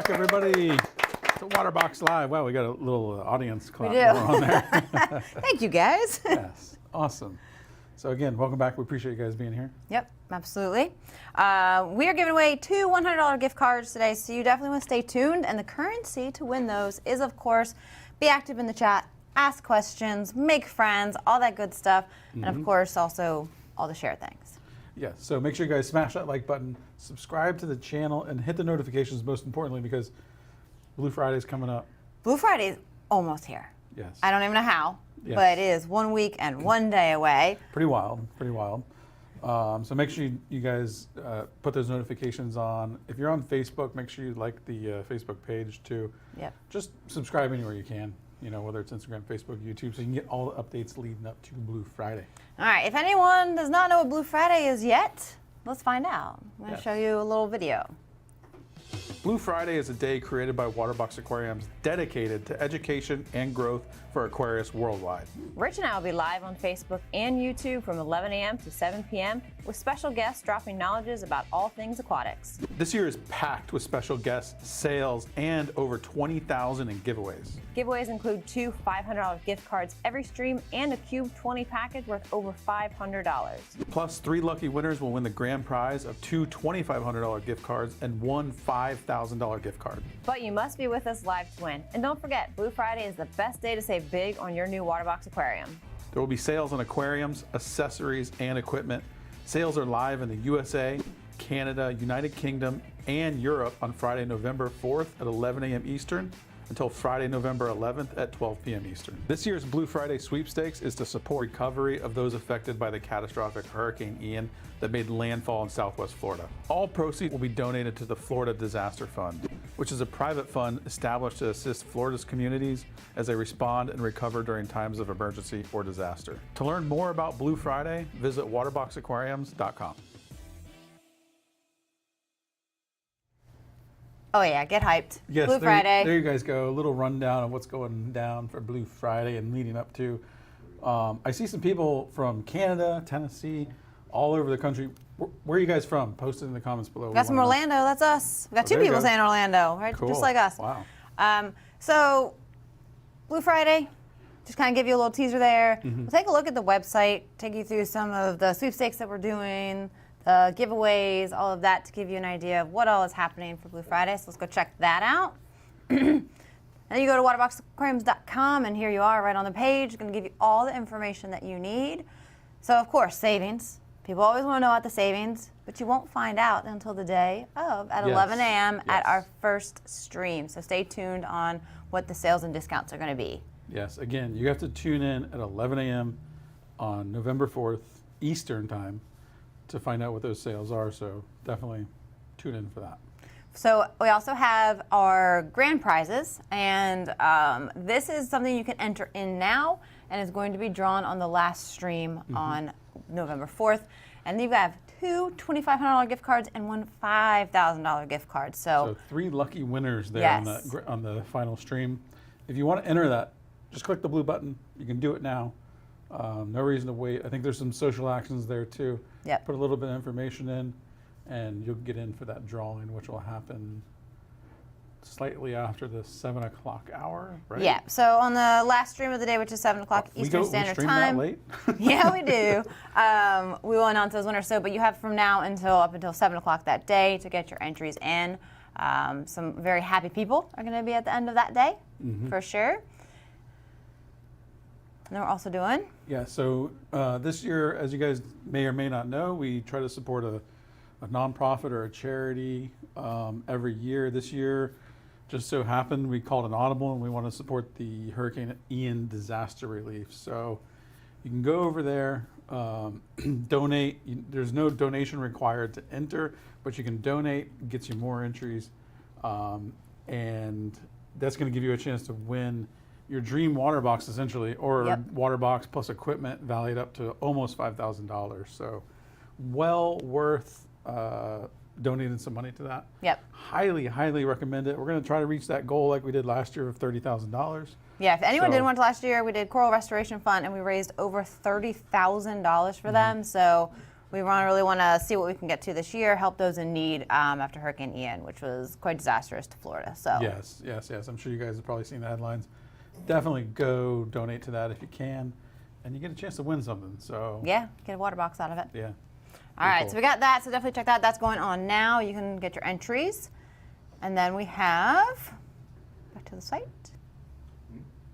back, everybody. It's a Waterbox Live. Wow, we got a little audience clap We do. on there. Thank you, guys. Yes, awesome. So again, welcome back. We appreciate you guys being here. Yep, absolutely. We are giving away 2 $100 gift cards today, so you definitely want to stay tuned. And the currency to win those is, of course, be active in the chat, ask questions, make friends, all that good stuff. And of course, also all the share things. Yes, so make sure you guys smash that like button, subscribe to the channel, and hit the notifications most importantly because Blue Friday is coming up. Blue Friday is almost here. Yes. I don't even know how, Yes. but it is 1 week and 1 day away. Pretty wild, pretty wild. So make sure you guys put those notifications on. If you're on Facebook, make sure you like the Facebook page too. Yep. Just subscribe anywhere you can, you know, whether it's Instagram, Facebook, YouTube, so you can get all the updates leading up to Blue Friday. All right, if anyone does not know what Blue Friday is yet, let's find out. I'm going to show you a little video. Blue Friday is a day created by Waterbox Aquariums dedicated to education and growth for aquarists worldwide. Rich and I will be live on Facebook and YouTube from 11 a.m. to 7 p.m. with special guests dropping knowledges about all things aquatics. This year is packed with special guests, sales, and over 20,000 in giveaways. Giveaways include 2 $500 gift cards every stream and a Cube 20 package worth over $500. Plus, 3 lucky winners will win the grand prize of 2 $2,500 gift cards and 1 $5,000 gift card. But you must be with us live to win. And don't forget, Blue Friday is the best day to save big on your new Waterbox aquarium. There will be sales on aquariums, accessories, and equipment. Sales are live in the USA, Canada, United Kingdom, and Europe on Friday, November 4th at 11 a.m. Eastern until Friday, November 11th at 12 p.m. Eastern. This year's Blue Friday Sweepstakes is to support recovery of those affected by the catastrophic Hurricane Ian that made landfall in Southwest Florida. All proceeds will be donated to the Florida Disaster Fund, which is a private fund established to assist Florida's communities as they respond and recover during times of emergency or disaster. To learn more about Blue Friday, visit waterboxaquariums.com. Oh yeah, get hyped. Yes, Blue Friday. There you guys go. A little rundown of what's going down for Blue Friday and leading up to. I see some people from Canada, Tennessee, all over the country. Where are you guys from? Post it in the comments below. Got some Orlando, that's us. We got 2 there you people go. saying Orlando, right? Cool. Just like us. Wow. So, Blue Friday, just kind of give you a little teaser there. We'll take a look at the website, take you through some of the sweepstakes that we're doing, the giveaways, all of that to give you an idea of what all is happening for Blue Friday. So let's go check that out. And then you go to waterboxaquariums.com and here you are right on the page. It's going to give you all the information that you need. So of course, savings. People always want to know about the savings, but you won't find out until the day of at 11 a.m. at our first stream. So stay tuned on what the sales and discounts are going to be. Yes, again, you have to tune in at 11 a.m. on November 4th, Eastern time, to find out what those sales are. So definitely tune in for that. So we also have our grand prizes, and this is something you can enter in now, and it's going to be drawn on the last stream on November 4th. And you have 2 $2,500 gift cards and 1 $5,000 gift card. So 3 lucky winners there Yes. on the final stream. If you want to enter that, just click the blue button. You can do it now. No reason to wait. I think there's some social actions there too. Yep. Put a little bit of information in, and you'll get in for that drawing, which will happen slightly after the 7 o'clock hour, right? Yeah, so on the last stream of the day, which is 7 o'clock Eastern Standard Time. We stream that late? Yeah, we do. We will announce those winners. So, but you have from now up until 7 o'clock that day to get your entries in. Some very happy people are going to be at the end of that day, for sure. And then we're also doing. Yeah, so this year, as you guys may or may not know, we try to support a nonprofit or a charity every year. This year, just so happened, we called an audible and we want to support the Hurricane Ian disaster relief. So you can go over there, donate. There's no donation required to enter, but you can donate. It gets you more entries, and that's going to give you a chance to win your dream water box essentially, or Yep. water box plus equipment valued up to almost $5,000. So well worth donating some money to that. Yep. Highly, highly recommend it. We're going to try to reach that goal like we did last year of $30,000. Yeah, if anyone So- didn't want to last year, we did Coral Restoration Fund and we raised over $30,000 for them. So We really want to see what we can get to this year, help those in need after Hurricane Ian, which was quite disastrous to Florida. So Yes. I'm sure you guys have probably seen the headlines. Definitely go donate to that if you can, and you get a chance to win something. So yeah, get a water box out of it. yeah. All right, cool. so we got that. So definitely check that. That's going on now. You can get your entries, and then we have back to the site,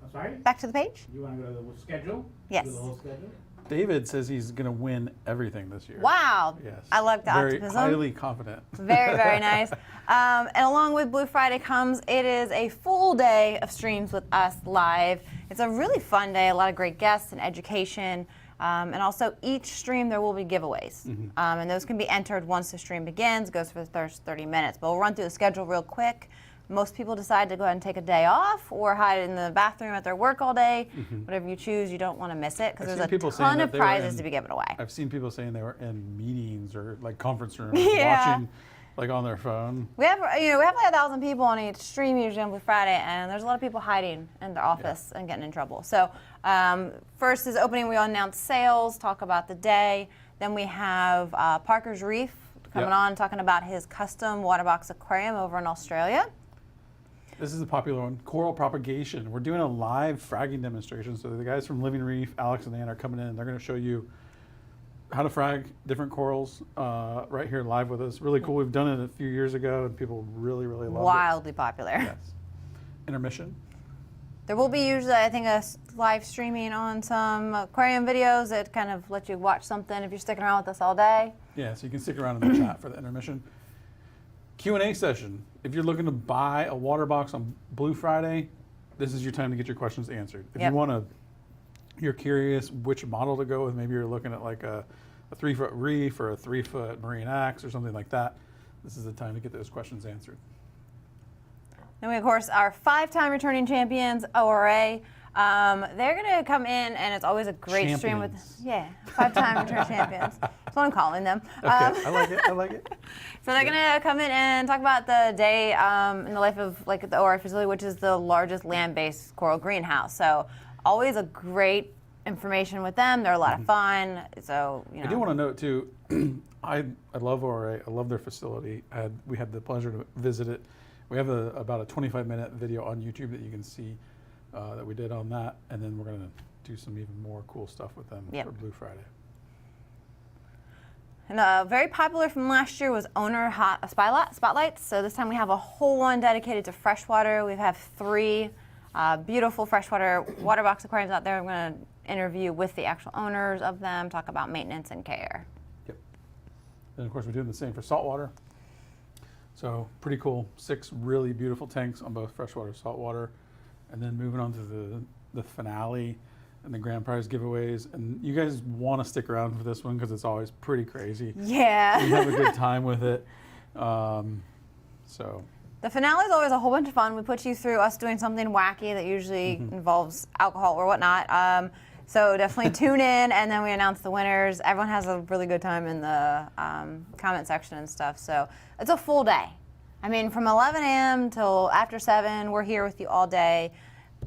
I'm sorry? back to the page. You want to go to the schedule? Yes. Do the whole schedule? David says he's going to win everything this year. Wow. Yes. I like the Very optimism. highly confident. Very, very nice. And along with Blue Friday comes, it is a full day of streams with us live. It's a really fun day, a lot of great guests and education. And also each stream there will be giveaways. And those can be entered once the stream begins, goes for the first 30 minutes. But we'll run through the schedule real quick. Most people decide to go ahead and take a day off or hide in the bathroom at their work all day. Whatever you choose, you don't want to miss it because I've there's seen people a saying ton that of they were prizes in- to be given away. I've seen people saying they were in meetings or like conference rooms Yeah. watching like on their phone. We have like 1,000 people on each stream usually on Blue Friday, and there's a lot of people hiding in their office and getting in trouble. So first is opening. We announce sales, talk about the day. Then we have Parker's Reef coming Yep. on, talking about his custom Waterbox aquarium over in Australia. This is a popular one, coral propagation. We're doing a live fragging demonstration. So the guys from Living Reef, Alex and Ann, are coming in and they're going to show you how to frag different corals right here live with us. Really cool. We've done it a few years ago and people really, really love Wildly popular. it. Yes. Intermission. There will be usually, I think, live streaming on some aquarium videos that kind of let you watch something if you're sticking around with us all day. Yeah, so you can stick around in the chat for the intermission. Q&A session. If you're looking to buy a water box on Blue Friday, this is your time to get your questions answered. If Yep. you want to, you're curious which model to go with, maybe you're looking at like a 3-foot reef or a 3-foot marine axe or something like that, this is the time to get those questions answered. Then we, of course, our 5-time returning champions, ORA. They're going to come in, and it's always a great stream with, Champions. 5-time returning champions. That's what I'm calling them. Okay, I like it, I like it. So they're going to come in and talk about the day in the life of like the ORA facility, which is the largest land-based coral greenhouse. So always a great information with them. They're a lot of fun. So, you know. I do want to note too, I love ORA, I love their facility. We had the pleasure to visit it. We have about a 25-minute video on YouTube that you can see that we did on that, and then we're going to do some even more cool stuff with them Yep. for Blue Friday. And very popular from last year was owner spotlights. So this time we have a whole one dedicated to freshwater. We have 3 beautiful freshwater water box aquariums out there. I'm going to interview with the actual owners of them, talk about maintenance and care. Yep. And of course we're doing the same for saltwater. So pretty cool. 6 really beautiful tanks on both freshwater, saltwater, and then moving on to the finale and the grand prize giveaways. And you guys want to stick around for this one because it's always pretty crazy. Yeah. We have a good time with it. So The finale is always a whole bunch of fun. We put you through us doing something wacky that usually involves alcohol or whatnot. So definitely tune in, and then we announce the winners. Everyone has a really good time in the comment section and stuff. So it's a full day. I mean, from 11 a.m. till after 7, we're here with you all day.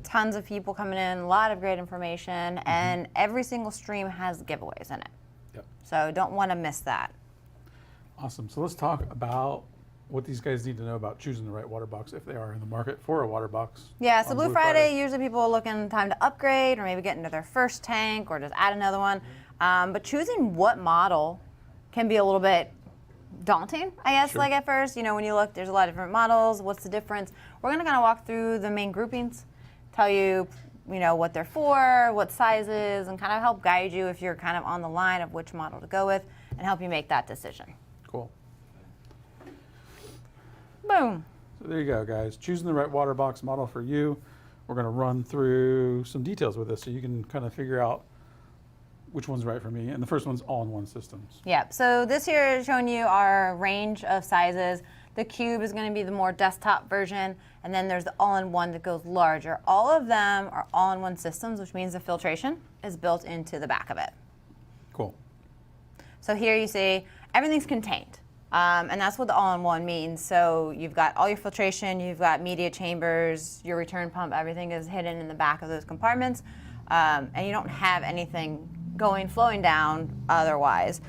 Tons of people coming in, a lot of great information, and every single stream has giveaways in it. Yep. So don't want to miss that. Awesome. So let's talk about what these guys need to know about choosing the right water box if they are in the market for a water box. Yeah, so on Blue Friday, usually people are looking time to upgrade or maybe get into their first tank or just add another one. But choosing what model can be a little bit daunting, I guess, Sure. like at first. You know, when you look, there's a lot of different models. What's the difference? We're going to kind of walk through the main groupings, tell you, you know, what they're for, what sizes, and kind of help guide you if you're kind of on the line of which model to go with and help you make that decision. Cool. Boom. So there you go, guys. Choosing the right water box model for you. We're going to run through some details with this so you can kind of figure out which one's right for me. And the first one's all-in-one systems. Yeah, so this here is showing you our range of sizes. The cube is going to be the more desktop version, and then there's the all-in-one that goes larger. All of them are all-in-one systems, which means the filtration is built into the back of it. Cool. So here you see everything's contained, and that's what the all-in-one means. So you've got all your filtration, you've got media chambers, your return pump, everything is hidden in the back of those compartments, and you don't have anything flowing down otherwise.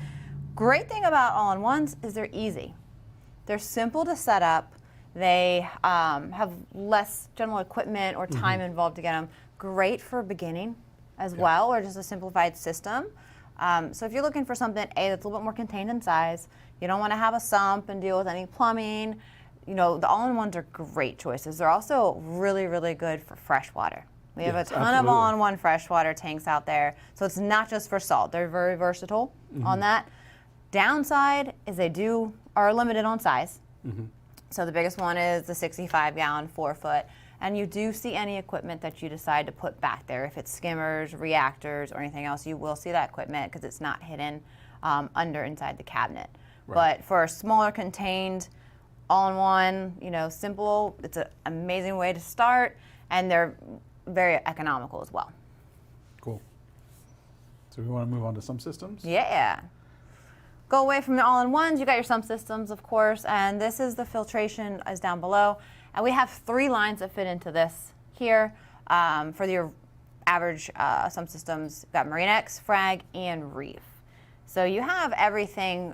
Great thing about all-in-ones is they're easy. They're simple to set up. They have less general equipment or time involved to get them. Great for beginning as well, or just a simplified system. So if you're looking for something, that's a little bit more contained in size, you don't want to have a sump and deal with any plumbing, the all-in-ones are great choices. They're also really, really good for freshwater. We have a ton of all-in-one freshwater tanks out there. So it's not just for salt. They're very versatile on that. Downside is they are limited on size. So the biggest one is the 65-gallon 4-foot. And you do see any equipment that you decide to put back there. If it's skimmers, reactors, or anything else, you will see that equipment because it's not hidden inside the cabinet. Right. But for a smaller contained, all-in-one, simple, it's an amazing way to start, and they're very economical as well. Cool. So we want to move on to some systems? Yeah. Go away from the all-in-ones. You got your sump systems, of course, and this is the filtration is down below. And we have 3 lines that fit into this here. For your average sump systems, you've got Marinex, Frag, and Reef. So you have everything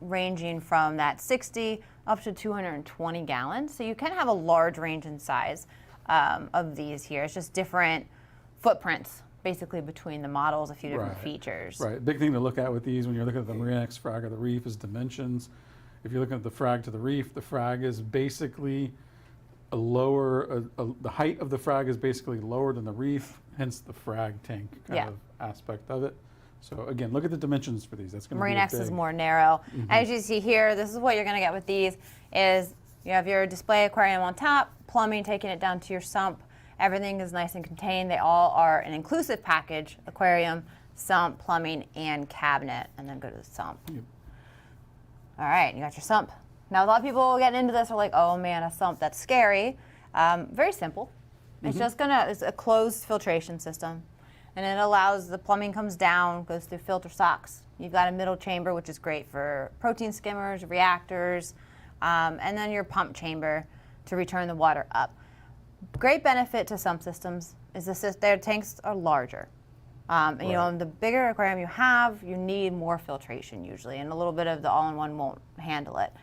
ranging from that 60 up to 220 gallons. So you can have a large range in size of these here. It's just different footprints basically between the models, a few different features. Right. Big thing to look at with these when you're looking at the Marinex, Frag, or the Reef is dimensions. If you're looking at the Frag to the Reef, the Frag is basically the height of the Frag is basically lower than the Reef, hence the Frag tank kind of aspect of it. So again, look at the dimensions for these. That's going to be Marinex is more narrow. As you see here, this is what you're going to get with these is you have your display aquarium on top, plumbing taking it down to your sump. Everything is nice and contained. They all are an inclusive package: aquarium, sump, plumbing, and cabinet. And then go to the sump. All right, you got your sump. Now, a lot of people getting into this are like, oh man, a sump, that's scary. Very simple. It's just it's a closed filtration system. And it allows, the plumbing comes down, goes through filter socks. You've got a middle chamber, which is great for protein skimmers, reactors, and then your pump chamber to return the water up. Great benefit to sump systems is their tanks are larger. The bigger aquarium you have, you need more filtration usually, and a little bit of the all-in-one won't handle it.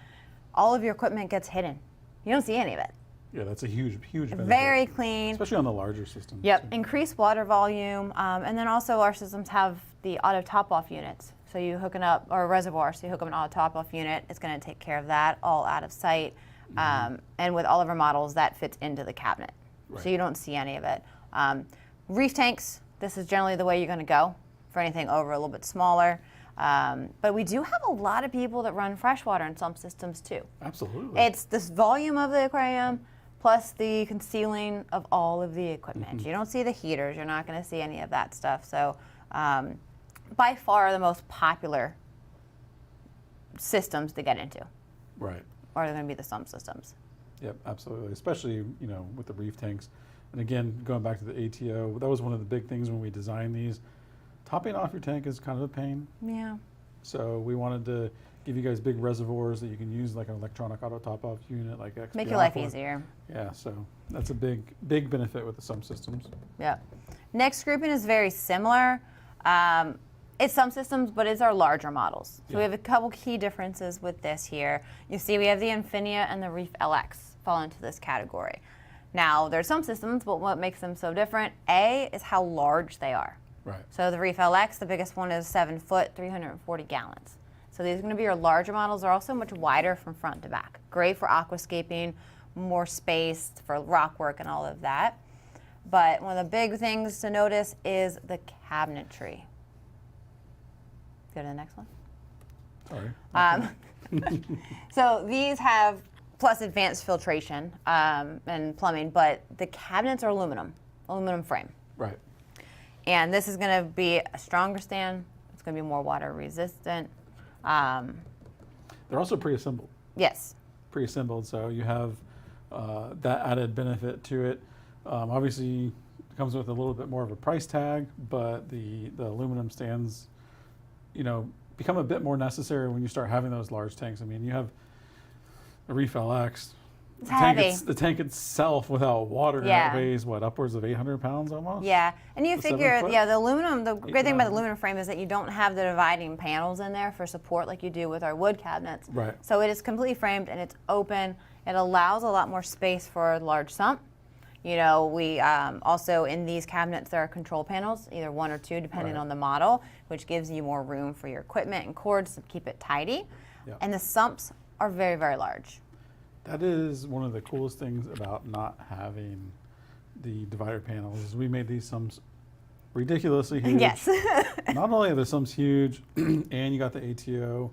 All of your equipment gets hidden. You don't see any of it. Yeah, that's a huge benefit. Very clean. Especially on the larger systems. Yep, increased water volume, and then also our systems have the auto top-off units. So you hooking up, or a reservoir, so you hook up an auto top-off unit, it's going to take care of that, all out of sight. And with all of our models, that fits into the cabinet. So you don't see any of it. Reef tanks, this is generally the way you're going to go for anything over a little bit smaller. But we do have a lot of people that run freshwater and sump systems too. Absolutely. It's this volume of the aquarium plus the concealing of all of the equipment. You don't see the heaters. You're not going to see any of that stuff. So by far the most popular systems to get into. Right. Are going to be the sump systems. Yep, absolutely. Especially, with the reef tanks. And again, going back to the ATO, that was one of the big things when we designed these. Topping off your tank is kind of a pain. Yeah. So we wanted to give you guys big reservoirs that you can use like an electronic auto top-off unit like XP. Make your life easier. Yeah, so that's a big benefit with the sump systems. Yeah. Next grouping is very similar. It's sump systems, but it's our larger models. So we have a couple key differences with this here. You see we have the Infinia and the Reef LX fall into this category. Now, they're sump systems, but what makes them so different, A, is how large they are. Right. So the Reef LX, the biggest one is 7 foot, 340 gallons. So these are going to be your larger models. They're also much wider from front to back. Great for aquascaping, more space for rock work and all of that. But one of the big things to notice is the cabinetry. Go to the next one. Sorry. So these have plus advanced filtration and plumbing, but the cabinets are aluminum frame. Right. And this is going to be a stronger stand. It's going to be more water resistant. They're also pre-assembled. Yes. Pre-assembled, so you have that added benefit to it. Obviously, it comes with a little bit more of a price tag, but the aluminum stands, become a bit more necessary when you start having those large tanks. I mean, you have a Reef LX, It's heavy. The tank itself without water Yeah. weighs what, upwards of 800 pounds almost? Yeah, and you The 7 figure, foot? yeah, the aluminum, the great thing about the 9. aluminum frame is that you don't have the dividing panels in there for support like you do with our wood cabinets. Right. So it is completely framed and it's open. It allows a lot more space for a large sump. You know, we also in these cabinets there are control panels, either 1 or 2 depending Right. on the model, which gives you more room for your equipment and cords to keep it tidy. Yeah. And the sumps are very, very large. That is one of the coolest things about not having the divider panels. Is we made these sumps ridiculously huge. Yes. Not only are the sumps huge, and you got the ATO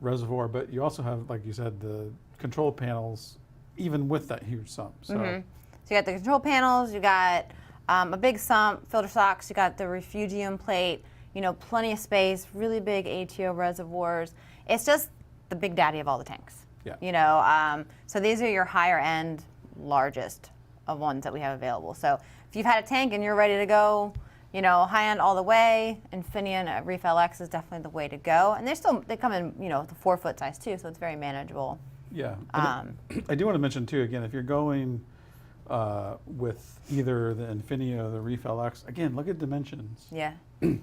reservoir, but you also have, like you said, the control panels, even with that huge sump. So, So you got the control panels, you got a big sump, filter socks, you got the refugium plate, you know, plenty of space, really big ATO reservoirs. It's just the big daddy of all the tanks. Yeah. You know, so these are your higher end, largest of ones that we have available. So if you've had a tank and you're ready to go, you know, high end all the way, Infineon Reef LX is definitely the way to go. And they come in, you know, the 4-foot size too, so it's very manageable. yeah. And I do want to mention too, again, if you're going with either the Infineon or the Reef LX, again, look at dimensions. Yeah. The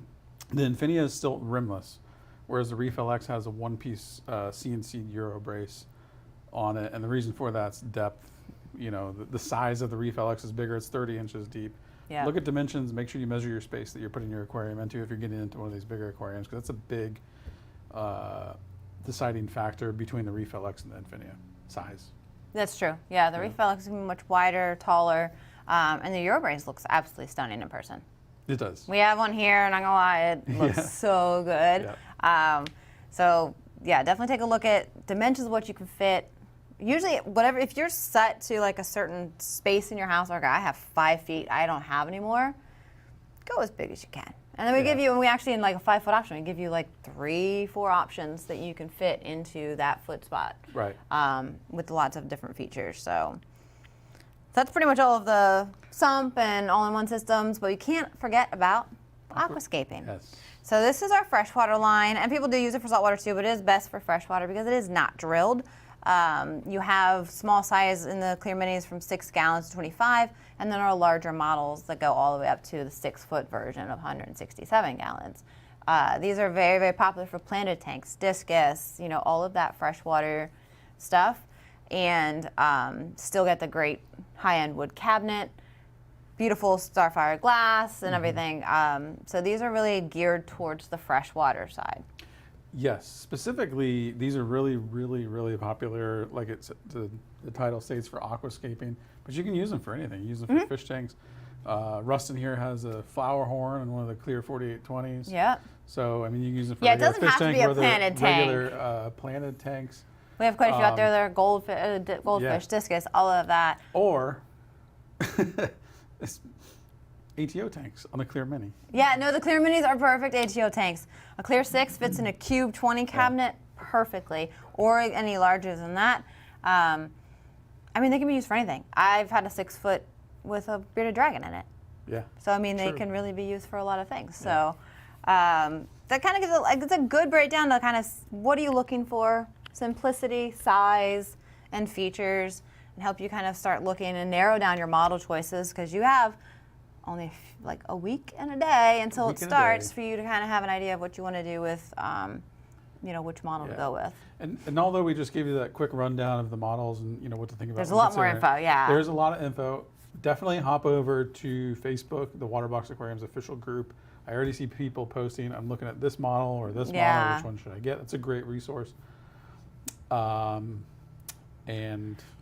Infineon is still rimless, whereas the Reef LX has a one-piece CNC Euro brace on it, and the reason for that's depth. You know, the size of the Reef LX is bigger; it's 30 inches deep. Yeah. Look at dimensions. Make sure you measure your space that you're putting your aquarium into if you're getting into one of these bigger aquariums, because that's a big deciding factor between the Reef LX and the Infineon size. That's true. Yeah, the Reef LX is gonna be much wider, taller, and the Eurobrace looks absolutely stunning in person. It does. We have one here, and I'm gonna lie, it looks Yeah. so good. So yeah, definitely take a look at dimensions of what you can fit. Usually, whatever, if you're set to like a certain space in your house, like I have 5 feet, I don't have any more, go as big as you can. And then we give you, and we actually in like a 5-foot option, we give you like 3-4 options that you can fit into that foot spot. Right. With lots of different features. So that's pretty much all of the sump and all-in-one systems, but you can't forget about aquascaping. Yes. So this is our freshwater line, and people do use it for saltwater too, but it is best for freshwater because it is not drilled. You have small size in the clear minis from 6 gallons to 25, and then our larger models that go all the way up to the 6-foot version of 167 gallons. These are very, very popular for planted tanks, discus, you know, all of that freshwater stuff, and still get the great high-end wood cabinet, beautiful Starfire glass and everything. So these are really geared towards the freshwater side. Yes, specifically, these are really, really, really popular. Like the title states, for aquascaping, but you can use them for anything. Use them for fish tanks. Rustin here has a flower horn and one of the clear 4820s. Yeah. So I mean, you can use them for Yeah, it regular doesn't fish have to tank, be a whether planted tank. regular planted tanks, We have quite a few out there that are goldfish, discus, all of that. or ATO tanks on a clear mini. Yeah, no, the clear minis are perfect ATO tanks. A clear 6 fits in a cube 20 cabinet perfectly, or any larger than that. I mean, they can be used for anything. I've had a 6-foot with a bearded dragon in it. Yeah. So, I mean, they True. can really be used for a lot of things. So, that kind of gives it's a good breakdown to kind of what are you looking for, simplicity, size, and features, and help you kind of start looking and narrow down your model choices, because you have only like a week and a day until it starts for you to kind of have an idea of what you want to do with, you know, which model to go with. And although we just gave you that quick rundown of the models and you know what to think about, There's a lot more info, yeah. There's a lot of info. Definitely hop over to Facebook, the Waterbox Aquariums official group. I already see people posting, I'm looking at this model or this model, which one should I get? It's a great resource. But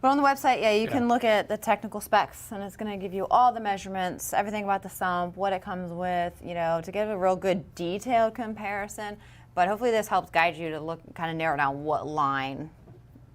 on the website, yeah, you can look at the technical specs, and it's going to give you all the measurements, everything about the sump, what it comes with, you know, to give a real good detailed comparison. But hopefully this helps guide you to look, kind of narrow down what line,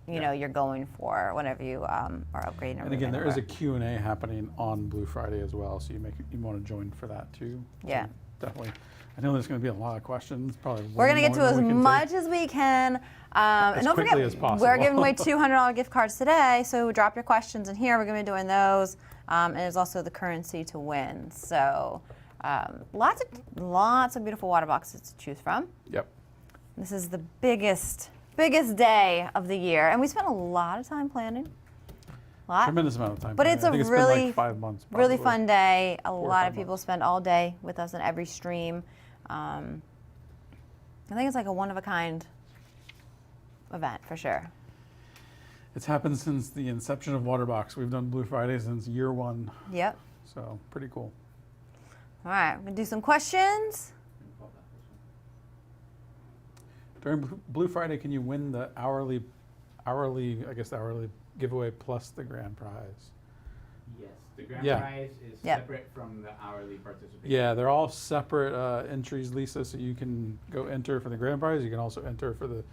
you know, you're going for whenever you are upgrading. And again, there is a Q&A happening on Blue Friday as well, so you want to join for that too. Yeah. So definitely. I know there's going to be a lot of questions. Probably We're going to get to as much as we can. And don't quickly forget, as possible. we're giving away $200 gift cards today, so drop your questions in here. We're going to be doing those. And there's also the currency to win. So lots of beautiful water boxes to choose from. Yep. This is the biggest biggest day of the year, and we spent a lot of time planning. Tremendous amount of time. But it's I a think it's really, been like 5 months. really probably. fun day. A 4 or lot 5 of people months. spend all day with us in every stream. I think it's like a one-of-a-kind event for sure. It's happened since the inception of Waterbox. We've done Blue Friday since year 1, Yep. so pretty cool. All right, we're gonna do some questions. During Blue Friday, can you win the hourly giveaway plus the grand prize? Yes, the grand Yeah. prize is Yep. separate from the hourly participation. Yeah, they're all separate entries, Lisa, so you can go enter for the grand prize. You can also enter for the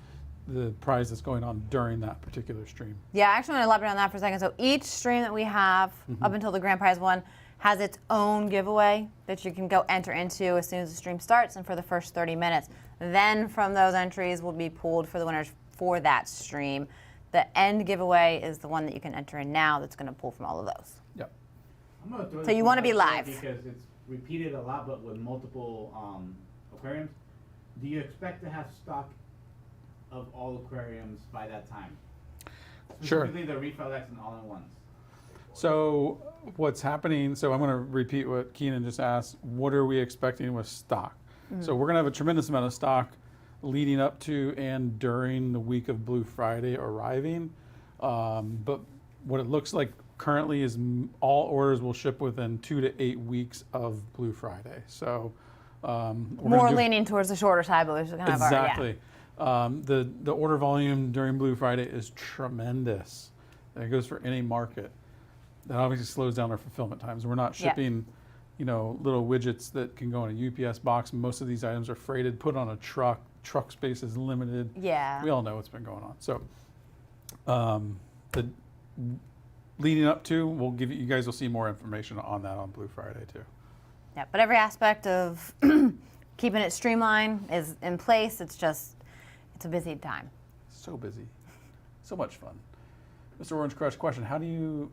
prize that's going on during that particular stream. Yeah, I actually want to elaborate on that for a second. So each stream that we have up until the grand prize one has its own giveaway that you can go enter into as soon as the stream starts and for the first 30 minutes. Then from those entries will be pulled for the winners for that stream. The end giveaway is the one that you can enter in now that's going to pull from all of those. Yep. I'm gonna throw So this you one wanna be out there live. because it's repeated a lot, but with multiple aquariums. Do you expect to have stock of all aquariums by that time? Sure. Specifically the Refill X and all-in-ones. So what's happening, so I'm going to repeat what Keenan just asked. What are we expecting with stock? So we're going to have a tremendous amount of stock leading up to and during the week of Blue Friday arriving. But what it looks like currently is all orders will ship within 2 to 8 weeks of Blue Friday. So we're More gonna do- leaning towards the shorter side, but there's kind of Exactly. The order volume during Blue Friday is tremendous. And it goes for any market. That obviously slows down our fulfillment times. We're not Yeah. shipping, little widgets that can go in a UPS box. Most of these items are freighted, put on a truck. Truck space is limited. Yeah. We all know what's been going on. So, the leading up to, we'll give you guys will see more information on that on Blue Friday too. Yeah, but every aspect of keeping it streamlined is in place. It's a busy time. So busy, so much fun. Mr. Orange Crush, question: How do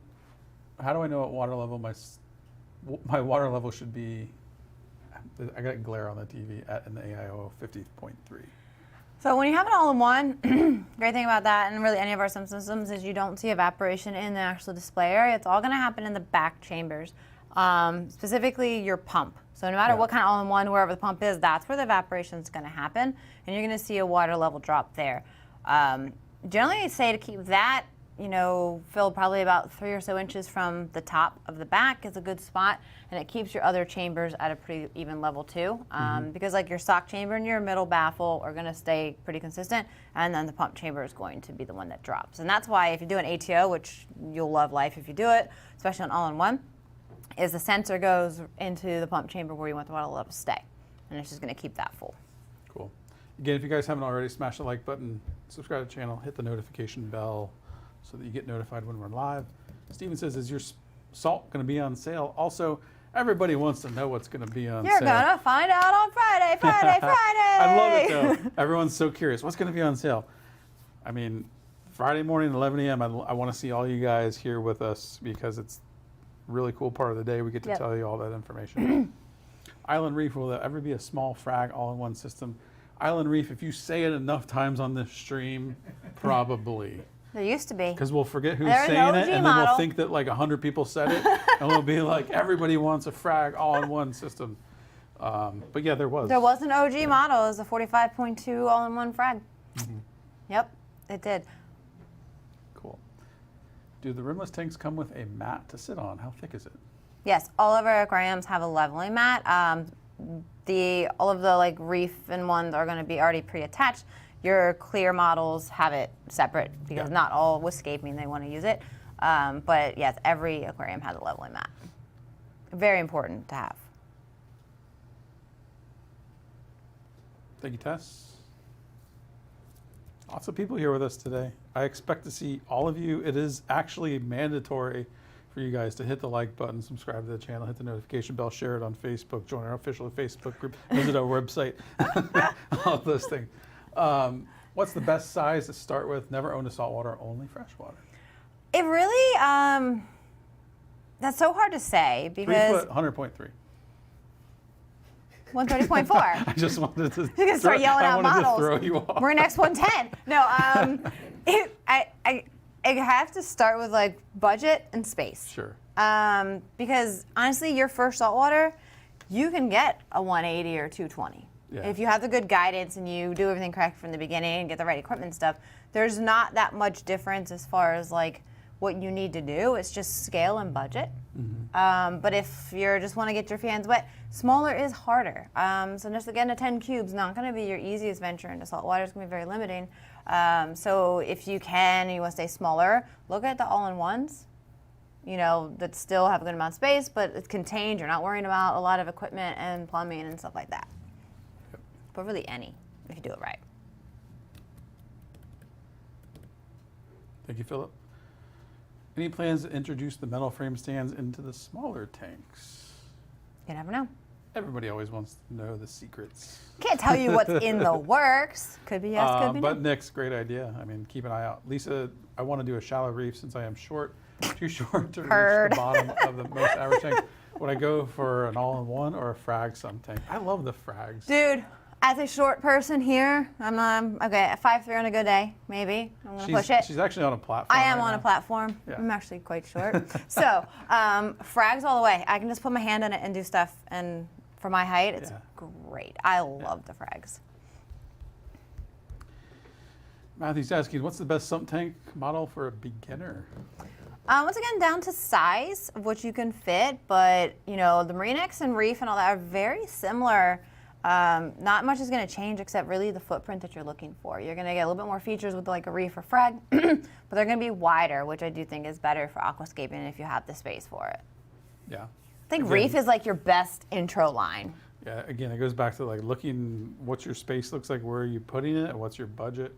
I know what water level my water level should be? I got glare on the TV at an AIO 50.3. So when you have it all in one, great thing about that, and really any of our sump systems, is you don't see evaporation in the actual display area. It's all going to happen in the back chambers, specifically your pump. So no matter what kind of all-in-one, wherever the pump is, that's where the evaporation is going to happen, and you're going to see a water level drop there. Generally, I say to keep that, filled probably about 3 or so inches from the top of the back is a good spot, and it keeps your other chambers at a pretty even level too. Because like your stock chamber and your middle baffle are going to stay pretty consistent, and then the pump chamber is going to be the one that drops. And that's why if you do an ATO, which you'll love life if you do it, especially on all-in-one, is the sensor goes into the pump chamber where you want the water level to stay, and it's just going to keep that full. Cool. Again, if you guys haven't already, smash the like button, subscribe to the channel, hit the notification bell so that you get notified when we're live. Steven says, is your salt going to be on sale? Also, everybody wants to know what's going to be on You're sale. going to find out on Friday, Friday. I love it though. Everyone's so curious. What's going to be on sale? I mean, Friday morning, 11 a.m., I want to see all you guys here with us because it's a really cool part of the day. We get to tell you all that information. Island Reef, will there ever be a small frag all-in-one system? Island Reef, if you say it enough times on this stream, probably. There used to be. Because we'll forget who's There's saying an it, OG and then we'll model. think that like 100 people said it, and we'll be like, everybody wants a frag all-in-one system. But yeah, there was. There was an OG model. It was a 45.2 all-in-one frag. Yep, it did. Cool. Do the rimless tanks come with a mat to sit on? How thick is it? Yes, all of our aquariums have a leveling mat. All of the reef and ones are going to be already pre-attached. Your clear models have it separate because not all with scaping they want to use it. But yes, every aquarium has a leveling mat. Very important to have. Thank you, Tess. Lots of people here with us today. I expect to see all of you. It is actually mandatory for you guys to hit the like button, subscribe to the channel, hit the notification bell, share it on Facebook, join our official Facebook group, visit our website, all of those things. What's the best size to start with? Never owned a saltwater, only freshwater. It really, that's so hard to say 3 because foot, 100.3. 130.4. I just wanted to. You're gonna start yelling out models. To throw you off. We're next 110. No, I have to start with like budget and space. Sure. Because honestly, your first saltwater, you can get a 180 or 220. Yeah. If you have the good guidance and you do everything correct from the beginning and get the right equipment and stuff, there's not that much difference as far as like what you need to do. It's just scale and budget. But if you just want to get your hands wet, smaller is harder. So just again, a 10 cube's not going to be your easiest venture into saltwater. It's going to be very limiting. So if you can and you want to stay smaller, look at the all-in-ones. You know, that still have a good amount of space, but it's contained. You're not worrying about a lot of equipment and plumbing and stuff like that. Yep. But really any, if you do it right. Thank you, Philip. Any plans to introduce the metal frame stands into the smaller tanks? You never know. Everybody always wants to know the secrets. Can't tell you what's in the works. Could be yes, could be But no. Nick's great idea. I mean, keep an eye out. Lisa, I want to do a shallow reef since I am short, too short to reach Heard. the bottom of the most average tank. Would I go for an all-in-one or a frag sump tank? I love the frags. Dude, as a short person here, I'm okay at 5'3" on a good day, maybe. I'm gonna push it. She's actually on a platform. I am right on now. a platform. Yeah. I'm actually quite short. So, frags all the way. I can just put my hand in it and do stuff, and for my height, it's Yeah. great. I love the frags. Matthew's asking, what's the best sump tank model for a beginner? Once again, down to size of what you can fit, but you know the Marinex and Reef and all that are very similar. Not much is going to change except really the footprint that you're looking for. You're going to get a little bit more features with like a Reef or Frag, but they're going to be wider, which I do think is better for aquascaping if you have the space for it. Yeah. I think Again- Reef is like your best intro line. Yeah, again, it goes back to like looking what your space looks like, where are you putting it, and what's your budget.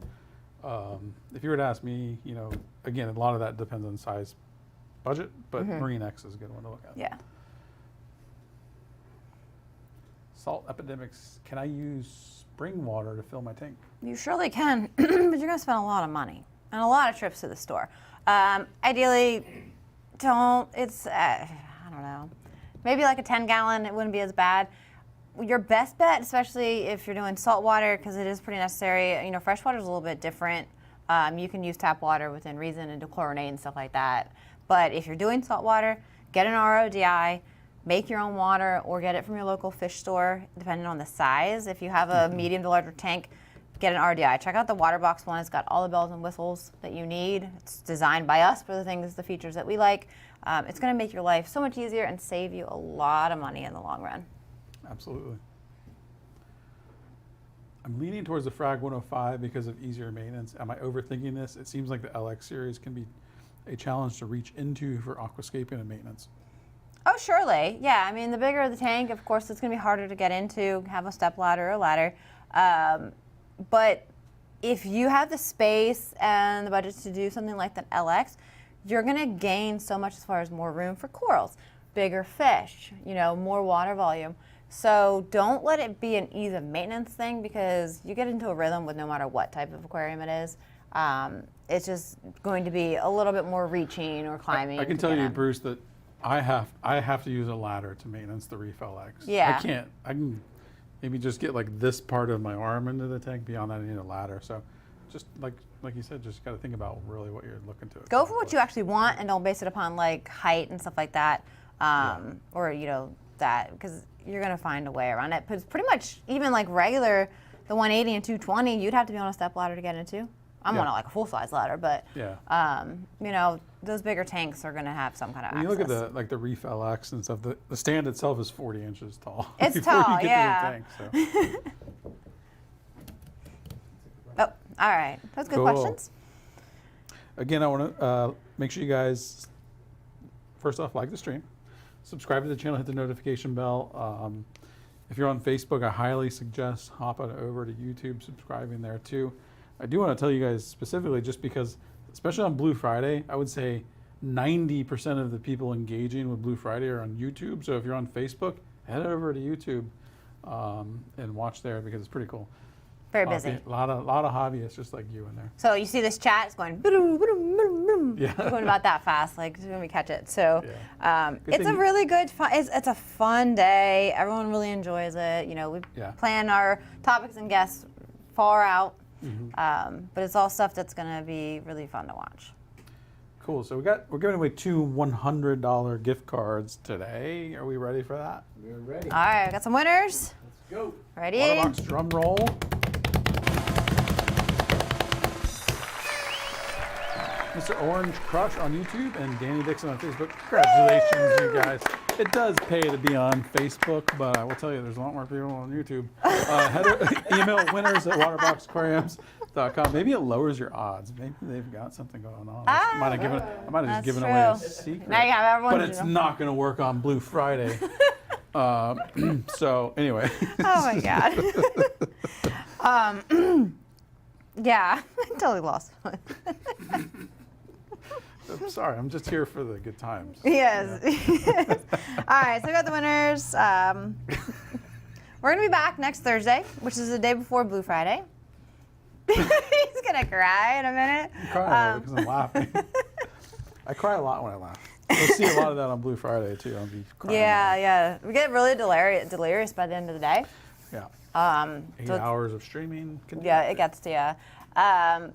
If you were to ask me, you know, again, a lot of that depends on size, budget, but Marinex is a good one to look at. Yeah. Salt epidemics, can I use spring water to fill my tank? You surely can, but you're going to spend a lot of money and a lot of trips to the store. Ideally, don't. It's, I don't know, maybe like a 10-gallon, it wouldn't be as bad. Your best bet, especially if you're doing salt water, because it is pretty necessary, you know, fresh water is a little bit different. You can use tap water within reason and dechlorinate and stuff like that. But if you're doing salt water, get an RODI, make your own water, or get it from your local fish store, depending on the size. If you have a medium to larger tank, get an RDI. Check out the Waterbox one. It's got all the bells and whistles that you need. It's designed by us for the things, the features that we like. It's going to make your life so much easier and save you a lot of money in the long run. Absolutely. I'm leaning towards the Frag 105 because of easier maintenance. Am I overthinking this? It seems like the LX series can be a challenge to reach into for aquascaping and maintenance. Oh, surely. Yeah, I mean, the bigger the tank, of course, it's going to be harder to get into, have a step ladder or a ladder. But if you have the space and the budget to do something like the LX, you're going to gain so much as far as more room for corals, bigger fish, you know, more water volume. So don't let it be an ease of maintenance thing, because you get into a rhythm with no matter what type of aquarium it is. It's just going to be a little bit more reaching or climbing. I can to tell get you, in. Bruce, that I have to use a ladder to maintenance the Reef LX. Yeah. I can maybe just get like this part of my arm into the tank. Beyond that, I need a ladder. So just like you said, just got to think about really what you're looking to. Go for what you actually want and don't base it upon like height and stuff like that, or you know that, because you're gonna find a way around it. Because pretty much even like regular, the 180 and 220, you'd have to be on a step ladder to get into. I'm on like a full size ladder, but you know those bigger tanks are gonna have some kind of When access. you look at the Reef LX and stuff, the stand itself is 40 inches tall. It's before tall, you get to the tank, so. Oh, all right. That's good Cool. questions. Again, I want to make sure you guys, first off, like the stream, subscribe to the channel, hit the notification bell. If you're on Facebook, I highly suggest hopping over to YouTube, subscribing there too. I do want to tell you guys specifically, just because, especially on Blue Friday, I would say 90% of the people engaging with Blue Friday are on YouTube. So if you're on Facebook, head over to YouTube and watch there, because it's pretty cool. Very busy. A lot of hobbyists just like you in there. So you see this chat, it's going boom, boom, boom, boom, Yeah. going about that fast, like when we catch it. So Good it's a thing- really good fun. It's a fun day. Everyone really enjoys it. You know, we plan our topics and guests far out, but it's all stuff that's going to be really fun to watch. Cool. So we're giving away 2 $100 gift cards today. Are we ready for that? We're ready. All right, I got some winners. Let's go. Ready? Waterbox drum roll. Mr. Orange Crush on YouTube and Danny Dixon on Facebook. Congratulations, you guys. It does pay to be on Facebook, but I will tell you, there's a lot more people on YouTube. Email winners@waterboxaquariums.com. Maybe it lowers your odds. Maybe they've got something going on. I might have just given away a secret. Now you have everyone But to it's know. not going to work on Blue Friday. So anyway. Oh my God. Yeah, I totally lost one. I'm sorry, I'm just here for the good times. Yes. All right, so we got the winners. We're going to be back next Thursday, which is the day before Blue Friday. He's going to cry in a minute. I'm crying because I'm laughing. I cry a lot when I laugh. You'll see a lot of that on Blue Friday too. I'll be crying. Yeah. We get really delirious by the end of the day. Yeah. 8 so hours of streaming. Can do yeah, that. it gets to you.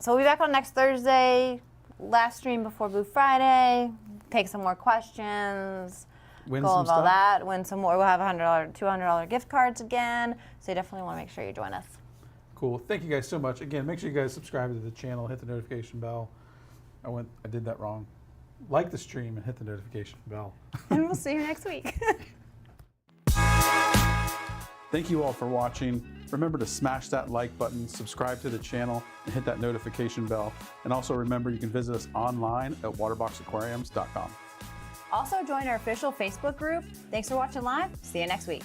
So we'll be back on next Thursday. Last stream before Blue Friday. Take some more questions. Win Go some over all stuff. that. Win some more. We'll have $100, $200 gift cards again. So you definitely want to make sure you join us. Cool. Thank you guys so much. Again, make sure you guys subscribe to the channel, hit the notification bell. I did that wrong. Like the stream and hit the notification bell. And we'll see you next week. Thank you all for watching. Remember to smash that like button, subscribe to the channel, and hit that notification bell. And also remember, you can visit us online at waterboxaquariums.com. Also, join our official Facebook group. Thanks for watching live. See you next week.